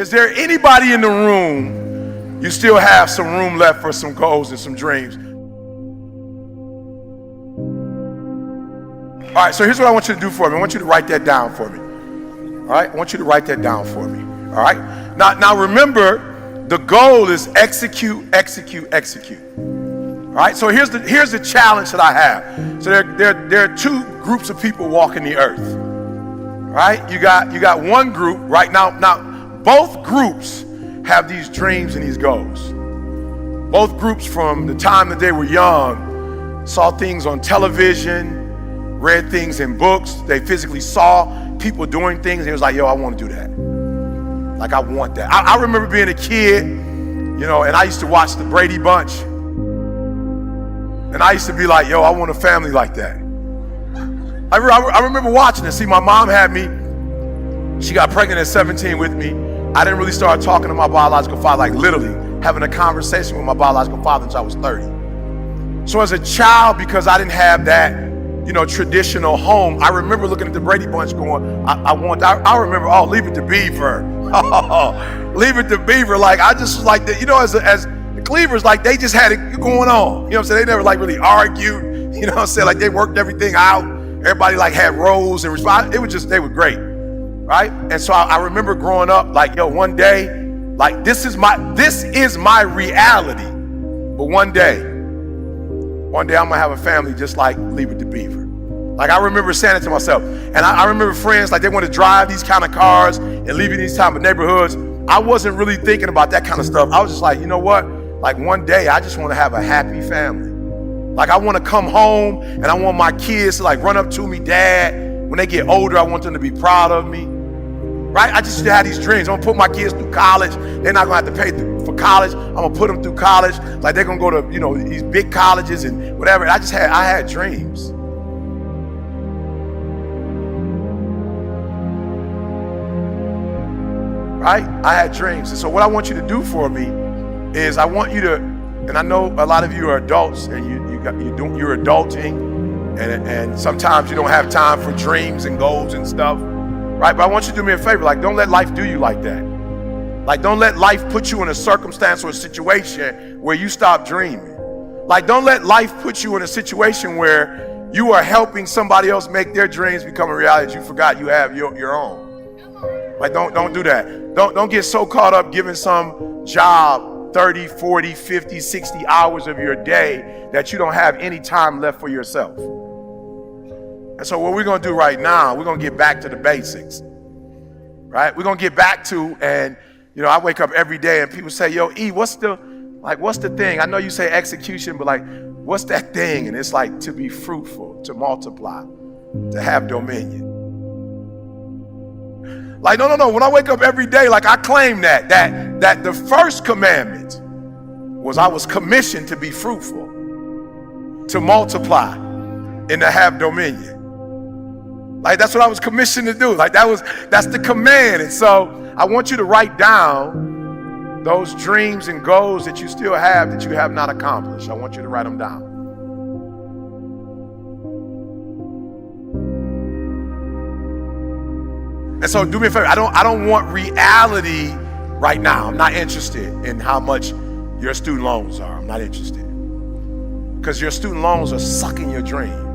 Is there anybody in the room, you still have some room left for some goals and some dreams? All right, so here's what I want you to do for me. I want you to write that down for me. All right, I want you to write that down for me. All right, now remember, the goal is execute, execute, execute. All right, so here's the challenge that I have. So there are two groups of people walking the earth. All right, you got one group right now. Now both groups have these dreams and these goals. Both groups, from the time that they were young, saw things on television, read things in books. They physically saw people doing things. And it was like, yo, I want to do that. Like, I want that. I remember being a kid, and I used to watch the Brady Bunch. And I used to be like, yo, I want a family like that. I remember watching it. See, my mom had me. She got pregnant at 17 with me. I didn't really start talking to my biological father, like literally having a conversation with my biological father until I was 30. So as a child, because I didn't have that, traditional home, I remember looking at the Brady Bunch going, I remember, Leave It to Beaver. Leave It to Beaver. Like, I just was like, as the Cleavers, like, they just had it going on. You know what I'm saying? They never like really argued. You know what I'm saying? Like, they worked everything out. Everybody like had roles and responsibilities. It was just, they were great. Right? And so I remember growing up, like, yo, one day, like, this is my reality. But one day I'm gonna have a family just like Leave It to Beaver. Like, I remember saying it to myself. And I remember friends, like, they want to drive these kind of cars and live in these type of neighborhoods. I wasn't really thinking about that kind of stuff. I was just like, you know what? Like, one day I just want to have a happy family. Like, I want to come home and I want my kids to like run up to me, Dad. When they get older, I want them to be proud of me. Right? I just had these dreams. I'm gonna put my kids through college. They're not gonna have to pay for college. I'm gonna put them through college. Like, they're gonna go to, these big colleges and whatever. I had dreams. Right? I had dreams. And so what I want you to do for me is, I want you to, and I know a lot of you are adults and you're adulting, and sometimes you don't have time for dreams and goals and stuff. Right? But I want you to do me a favor. Like, don't let life do you like that. Like, don't let life put you in a circumstance or a situation where you stop dreaming. Like, don't let life put you in a situation where you are helping somebody else make their dreams become a reality that you forgot you have your own. Like, don't do that. Don't get so caught up giving some job 30, 40, 50, 60 hours of your day that you don't have any time left for yourself. And so what we're going to do right now, we're going to get back to the basics, right? We're going to get back to, and, I wake up every day and people say, yo, E, what's the thing? I know you say execution, but like, what's that thing? And it's like, to be fruitful, to multiply, to have dominion. Like, no. When I wake up every day, like, I claim that the first commandment was I was commissioned to be fruitful, to multiply, and to have dominion. Like, that's what I was commissioned to do. Like, that's the command. And so I want you to write down those dreams and goals that you still have that you have not accomplished. I want you to write them down. And so do me a favor. I don't want reality right now. I'm not interested in how much your student loans are. I'm not interested. Because your student loans are sucking your dream.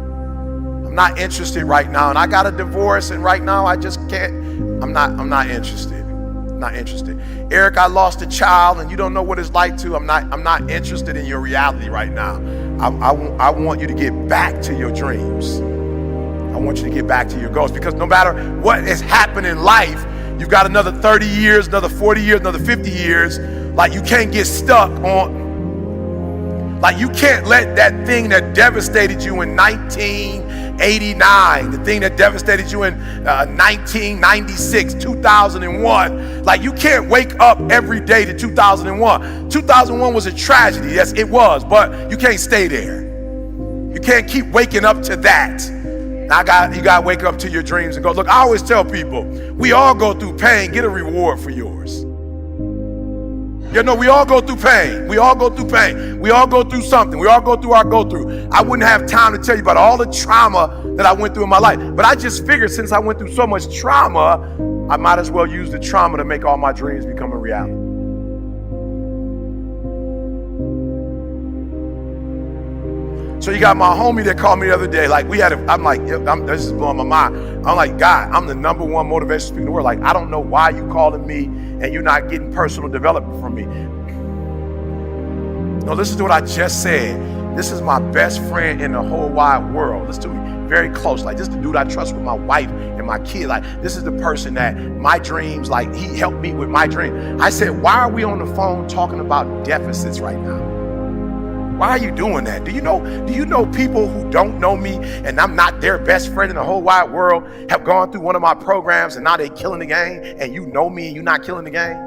I'm not interested right now. And I got a divorce, and right now I just can't. I'm not interested. I'm not interested. Eric, I lost a child and you don't know what it's like to. I'm not interested in your reality right now. I want you to get back to your dreams. I want you to get back to your goals, because no matter what has happened in life, you've got another 30 years, another 40 years, another 50 years. Like, you can't get stuck on, like, you can't let that thing that devastated you in 1989, the thing that devastated you in 1996, 2001, like, you can't wake up every day to 2001. 2001 was a tragedy, yes it was, but you can't stay there. You can't keep waking up to that. Now you got to wake up to your dreams and go. Look, I always tell people, we all go through pain. Get a reward for yours. We all go through pain. We all go through pain. We all go through something. We all go through our go-through. I wouldn't have time to tell you about all the trauma that I went through in my life. But I just figured, since I went through so much trauma, I might as well use the trauma to make all my dreams become a reality. So you got my homie that called me the other day. Like I'm like, this is blowing my mind. I'm like, God, I'm the #1 motivational speaker in the world. Like, I don't know why you calling me and you're not getting personal development from me. No, listen to what I just said. This is my best friend in the whole wide world. Listen to me very close. Like, this is the dude I trust with my wife and my kid. Like, this is the person that my dreams, like, he helped me with my dream. I said, why are we on the phone talking about deficits right now? Why are you doing that? Do you know people who don't know me and I'm not their best friend in the whole wide world have gone through one of my programs and now they killing the game, and you know me and you're not killing the game?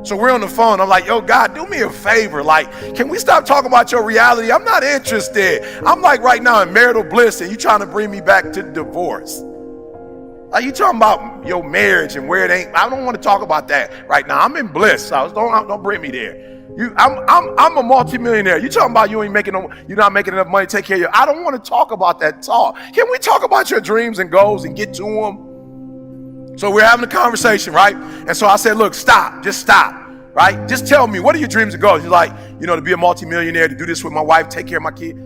So we're on the phone. I'm like, yo, God, do me a favor. Like, can we stop talking about your reality? I'm not interested. I'm like right now in marital bliss and you trying to bring me back to divorce. Like, you talking about your marriage and where it ain't. I don't want to talk about that right now. I'm in bliss. So don't bring me there. I'm a multimillionaire. You talking about you're not making enough money to take care of you. I don't want to talk about that talk. Can we talk about your dreams and goals and get to them? So we're having a conversation, right? And so I said, look, just stop, right? Just tell me, what are your dreams and goals? You're like, to be a multimillionaire, to do this with my wife, take care of my kid.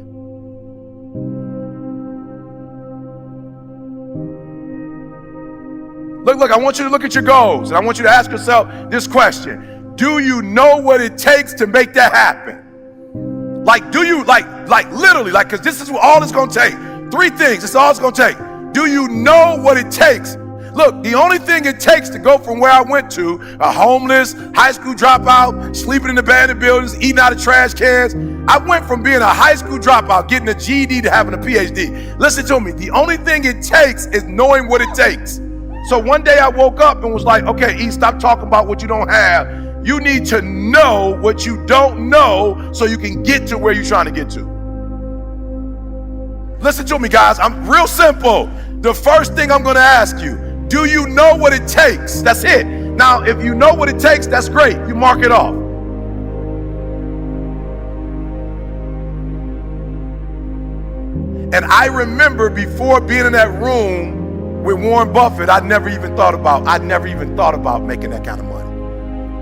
Look, I want you to look at your goals, and I want you to ask yourself this question. Do you know what it takes to make that happen? Like, do you, literally, because this is all it's going to take. 3 things, it's all it's going to take. Do you know what it takes? Look, the only thing it takes to go from where I went to, a homeless, high school dropout, sleeping in abandoned buildings, eating out of trash cans, I went from being a high school dropout, getting a GED, to having a PhD. Listen to me, the only thing it takes is knowing what it takes. So one day I woke up and was like, okay, E, stop talking about what you don't have. You need to know what you don't know so you can get to where you're trying to get to. Listen to me, guys. I'm real simple. The first thing I'm going to ask you, do you know what it takes? That's it. Now, if you know what it takes, that's great. You mark it off. And I remember before being in that room with Warren Buffett, I never even thought about making that kind of money.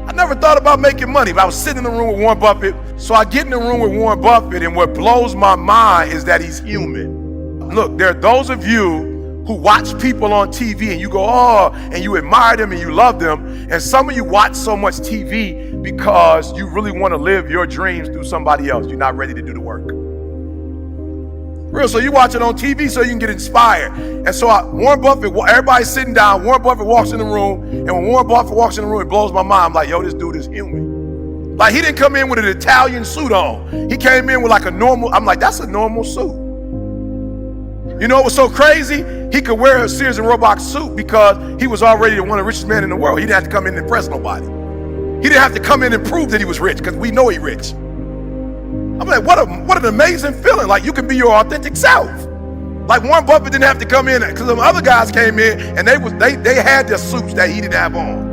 I never thought about making money, but I was sitting in the room with Warren Buffett. So I get in the room with Warren Buffett, and what blows my mind is that he's human. Look, there are those of you who watch people on TV and you go, oh, and you admire them and you love them. And some of you watch so much TV because you really want to live your dreams through somebody else. You're not ready to do the work. Real, so you watch it on TV so you can get inspired. And so Warren Buffett, everybody's sitting down, Warren Buffett walks in the room, and when Warren Buffett walks in the room, it blows my mind. I'm like, yo, this dude is human. Like, he didn't come in with an Italian suit on. He came in with like a normal, I'm like, that's a normal suit. You know what was so crazy? He could wear a Sears and Roebuck suit because he was already one of the richest men in the world. He didn't have to come in and impress nobody. He didn't have to come in and prove that he was rich, because we know he's rich. I'm like, what an amazing feeling. Like, you can be your authentic self. Like, Warren Buffett didn't have to come in, because some other guys came in and they had their suits that he didn't have on.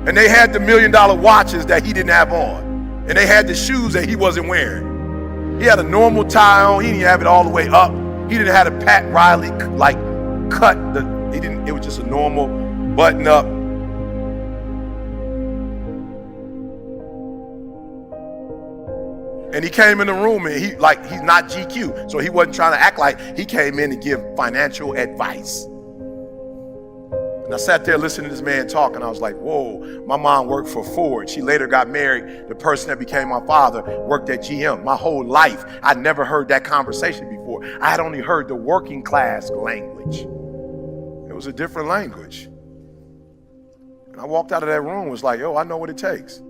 And they had the $1 million watches that he didn't have on. And they had the shoes that he wasn't wearing. He had a normal tie on. He didn't have it all the way up. He didn't have a Pat Riley cut. It was just a normal button up. And he came in the room and he's not GQ. So he wasn't trying to act like he came in to give financial advice. And I sat there listening to this man talk, and I was like, whoa, my mom worked for Ford. She later got married. The person that became my father worked at GM. My whole life, I never heard that conversation before. I had only heard the working class language. It was a different language. And I walked out of that room and was like, yo, I know what it takes.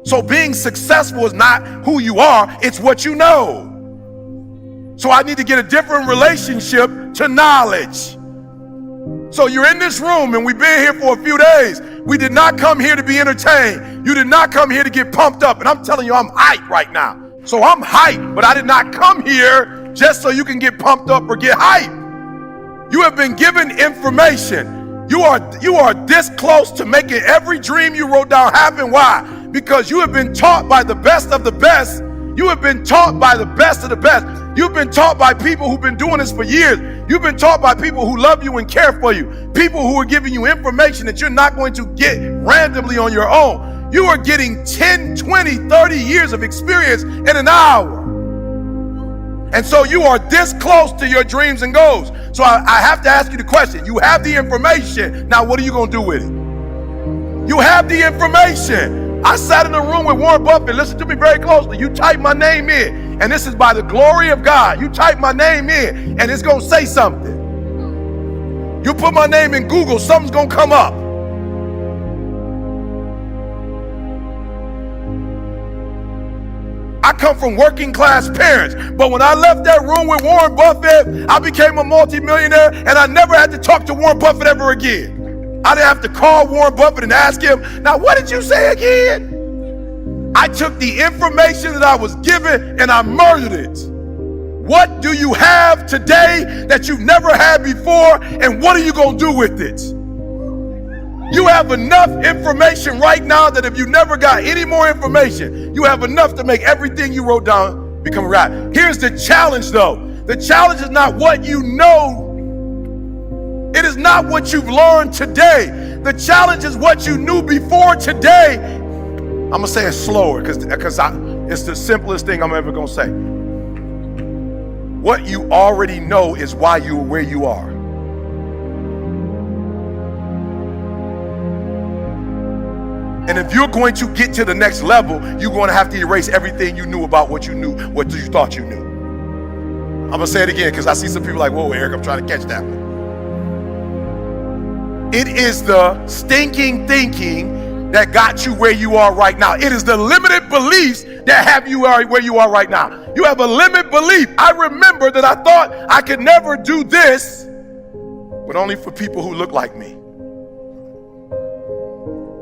So being successful is not who you are, it's what you know. So I need to get a different relationship to knowledge. So you're in this room and we've been here for a few days. We did not come here to be entertained. You did not come here to get pumped up. And I'm telling you, I'm hyped right now. So I'm hyped, but I did not come here just so you can get pumped up or get hyped. You have been given information. You are this close to making every dream you wrote down happen. Why? Because you have been taught by the best of the best. You have been taught by the best of the best. You've been taught by people who've been doing this for years. You've been taught by people who love you and care for you. People who are giving you information that you're not going to get randomly on your own. You are getting 10, 20, 30 years of experience in an hour. And so you are this close to your dreams and goals. So I have to ask you the question. You have the information. Now what are you going to do with it? You have the information. I sat in a room with Warren Buffett. Listen to me very closely. You type my name in, and this is by the glory of God. You type my name in, and it's going to say something. You put my name in Google, something's going to come up. I come from working class parents, but when I left that room with Warren Buffett, I became a multimillionaire, and I never had to talk to Warren Buffett ever again. I didn't have to call Warren Buffett and ask him, now what did you say again? I took the information that I was given and I murdered it. What do you have today that you've never had before, and what are you going to do with it? You have enough information right now that if you never got any more information, you have enough to make everything you wrote down become reality. Here's the challenge though. The challenge is not what you know. It is not what you've learned today. The challenge is what you knew before today. I'm going to say it slower because it's the simplest thing I'm ever going to say. What you already know is why you are where you are. And if you're going to get to the next level, you're going to have to erase everything you knew about what you knew, what you thought you knew. I'm going to say it again because I see some people like, whoa, Eric, I'm trying to catch that one. It is the stinking thinking that got you where you are right now. It is the limited beliefs that have you where you are right now. You have a limited belief. I remember that I thought I could never do this, but only for people who look like me.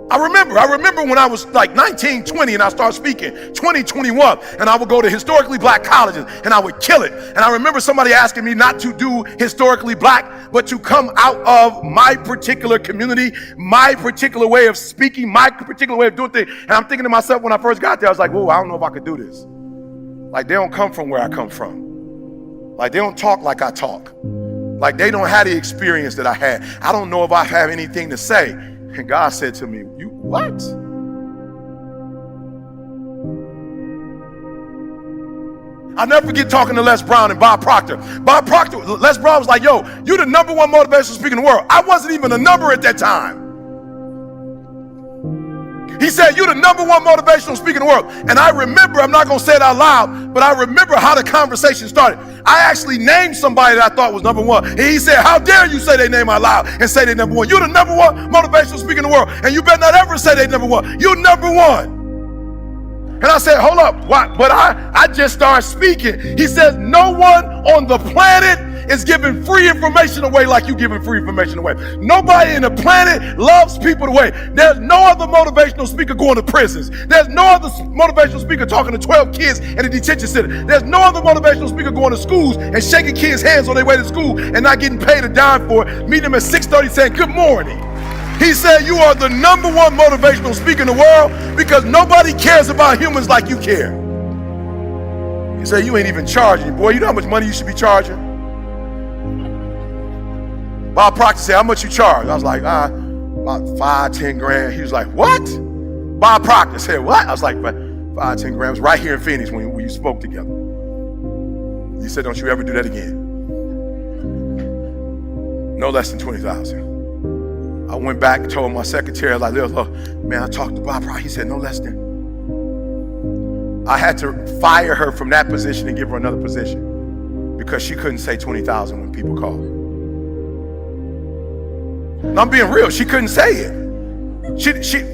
I remember when I was like 19, 20 and I started speaking, 20, 21, and I would go to historically black colleges and I would kill it. And I remember somebody asking me not to do historically black, but to come out of my particular community, my particular way of speaking, my particular way of doing things. And I'm thinking to myself when I first got there, I was like, whoa, I don't know if I could do this. Like they don't come from where I come from. Like they don't talk like I talk. Like they don't have the experience that I had. I don't know if I have anything to say. And God said to me, you what? I'll never forget talking to Les Brown and Bob Proctor. Les Brown was like, yo, you the number one motivational speaker in the world. I wasn't even a number at that time. He said, you the number one motivational speaker in the world. And I remember, I'm not going to say it out loud, but I remember how the conversation started. I actually named somebody that I thought was number one. And he said, how dare you say their name out loud and say they're number one. You're the number one motivational speaker in the world. And you better not ever say they're number one. You're number one. And I said, hold up, why? But I just started speaking. He says, no one on the planet is giving free information away like you giving free information away. Nobody in the planet loves people the way. There's no other motivational speaker going to prisons. There's no other motivational speaker talking to 12 kids in a detention center. There's no other motivational speaker going to schools and shaking kids' hands on their way to school and not getting paid a dime for it. Meeting them at 6:30 saying, good morning. He said, you are the number one motivational speaker in the world because nobody cares about humans like you care. He said, you ain't even charging. Boy, you know how much money you should be charging? Bob Proctor said, how much you charge? I was like, about 5, 10 grand. He was like, what? Bob Proctor said, what? I was like, 5, 10 grand. It was right here in Phoenix when you spoke together. He said, don't you ever do that again. No less than 20,000. I went back and told my secretary, I was like, look, man, I talked to Bob Proctor. He said, no less than. I had to fire her from that position and give her another position because she couldn't say 20,000 when people called. I'm being real. She couldn't say it.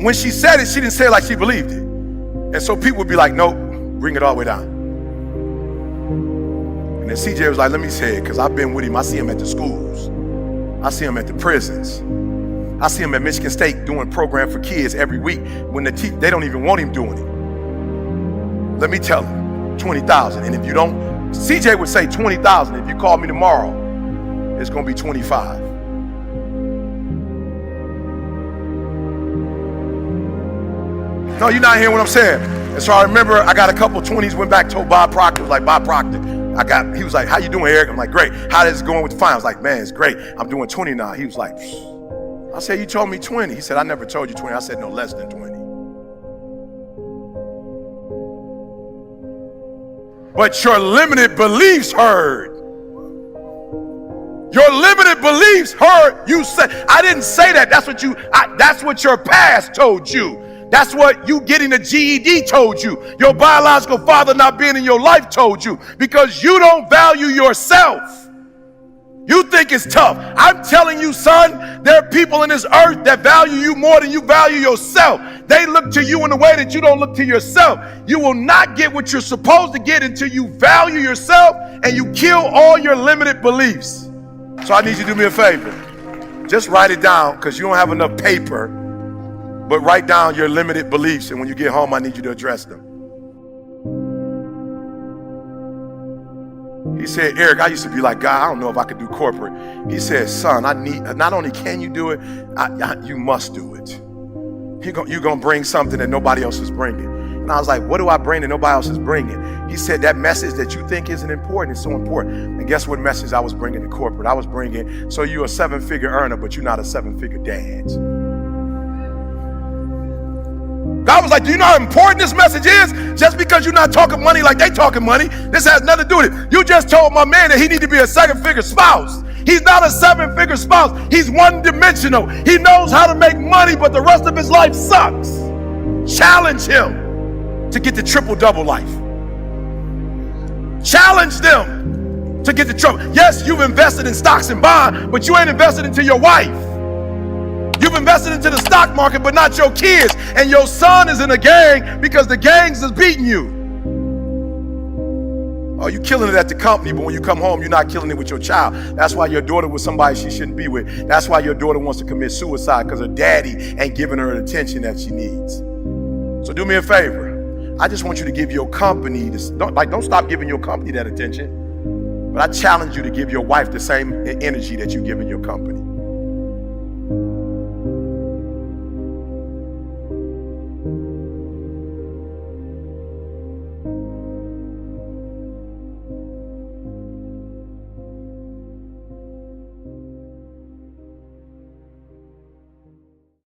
When she said it, she didn't say it like she believed it. And so people would be like, nope, bring it all the way down. And then CJ was like, let me say it because I've been with him. I see him at the schools. I see him at the prisons. I see him at Michigan State doing program for kids every week when they don't even want him doing it. Let me tell him, 20,000. And if you don't, CJ would say 20,000. If you call me tomorrow, it's going to be 25. No, you're not hearing what I'm saying. And so I remember I got a couple 20s, went back, told Bob Proctor, like, Bob Proctor, He was like, how you doing, Eric? I'm like, great. How is it going with the fine? I was like, man, it's great. I'm doing 20 now. He was like, I said, you told me 20. He said, I never told you 20. I said, no, less than 20. But your limited beliefs heard. Your limited beliefs heard you say. I didn't say that. That's what your past told you. That's what you getting a GED told you. Your biological father not being in your life told you, because you don't value yourself. You think it's tough. I'm telling you, son, there are people in this earth that value you more than you value yourself. They look to you in a way that you don't look to yourself. You will not get what you're supposed to get until you value yourself and you kill all your limited beliefs. So I need you to do me a favor. Just write it down, because you don't have enough paper, but write down your limited beliefs, and when you get home, I need you to address them. He said, Eric, I used to be like, God, I don't know if I could do corporate. He said, son, not only can you do it, you must do it. You're going to bring something that nobody else is bringing. And I was like, what do I bring that nobody else is bringing? He said, that message that you think isn't important is so important. And guess what message I was bringing to corporate? I was bringing, so you're a 7-figure earner, but you're not a 7-figure dad. God was like, do you know how important this message is? Just because you're not talking money like they talking money, this has nothing to do with it. You just told my man that he need to be a 7-figure spouse. He's not a 7-figure spouse. He's one-dimensional. He knows how to make money, but the rest of his life sucks. Challenge him to get the triple-double life. Challenge them to get the triple. Yes, you've invested in stocks and bonds, but you ain't invested into your wife. You've invested into the stock market, but not your kids. And your son is in a gang because the gangs is beating you. Oh, you're killing it at the company, but when you come home, you're not killing it with your child. That's why your daughter with somebody she shouldn't be with. That's why your daughter wants to commit suicide, because her daddy ain't giving her the attention that she needs. So do me a favor. I just want you to give your company this. Don't stop giving your company that attention. But I challenge you to give your wife the same energy that you give in your company.